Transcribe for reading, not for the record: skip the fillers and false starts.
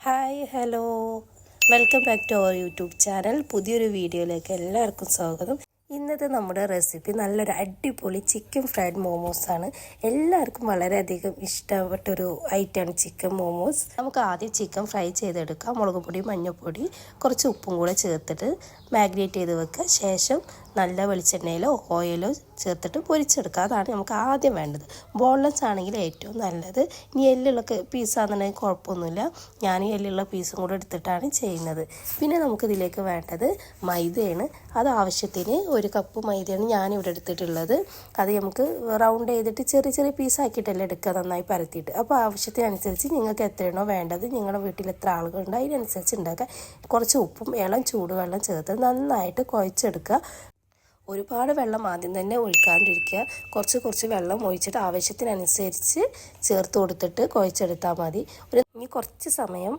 Hi hello welcome back to our YouTube channel. പുതിയൊരു വീഡിയോയിലേക്ക് എല്ലാവർക്കും സ്വാഗതം. ഇന്നത്തെ നമ്മുടെ റെസിപ്പി നല്ലൊരു അടിപൊളി ചിക്കൻ ഫ്രൈഡ് മോമോസാണ്. എല്ലാവർക്കും വളരെയധികം ഇഷ്ടപ്പെട്ടൊരു ഐറ്റമാണ് ചിക്കൻ മോമോസ്. നമുക്ക് ആദ്യം ചിക്കൻ ഫ്രൈ ചെയ്തെടുക്കാം. മുളക് പൊടി, മഞ്ഞൾപ്പൊടി, കുറച്ച് ഉപ്പും കൂടെ ചേർത്തിട്ട് മാഗ്നേറ്റ് ചെയ്ത് വെക്കുക. ശേഷം നല്ല വെളിച്ചെണ്ണയിലോ ഓയിലോ ചേർത്തിട്ട് പൊരിച്ചെടുക്കുക. അതാണ് നമുക്ക് ആദ്യം വേണ്ടത്. ബോൺലെസ് ആണെങ്കിൽ ഏറ്റവും നല്ലത്. ഇനി എല്ലുള്ള പീസാണെന്നുണ്ടെങ്കിൽ കുഴപ്പമൊന്നുമില്ല. ഞാൻ എല്ലുള്ള പീസും കൂടെ എടുത്തിട്ടാണ് ചെയ്യുന്നത്. പിന്നെ നമുക്കിതിലേക്ക് വേണ്ടത് മൈദയാണ്. അത് ആവശ്യത്തിന് 1 കപ്പ് മൈദയാണ് ഞാനിവിടെ എടുത്തിട്ടുള്ളത്. അത് നമുക്ക് റൗണ്ട് ചെയ്തിട്ട് ചെറിയ ചെറിയ പീസാക്കിയിട്ടല്ലേ എടുക്കുക, നന്നായി പരത്തിയിട്ട്. അപ്പോൾ ആവശ്യത്തിനനുസരിച്ച് നിങ്ങൾക്ക് എത്രയാണോ വേണ്ടത്, നിങ്ങളുടെ വീട്ടിൽ എത്ര ആളുകളുണ്ടോ അതിനനുസരിച്ച് ഉണ്ടാക്കുക. കുറച്ച് ഉപ്പും ഇളം ചൂടുവെള്ളം ചേർത്ത് നന്നായിട്ട് കുഴച്ചെടുക്കുക. ഒരുപാട് വെള്ളം ആദ്യം തന്നെ ഒഴിക്കാണ്ടിരിക്കുക. കുറച്ച് വെള്ളം ഒഴിച്ചിട്ട് ആവശ്യത്തിനനുസരിച്ച് ചേർത്ത് കൊടുത്തിട്ട് കുഴച്ചെടുത്താൽ മതി. ഇനി കുറച്ച് സമയം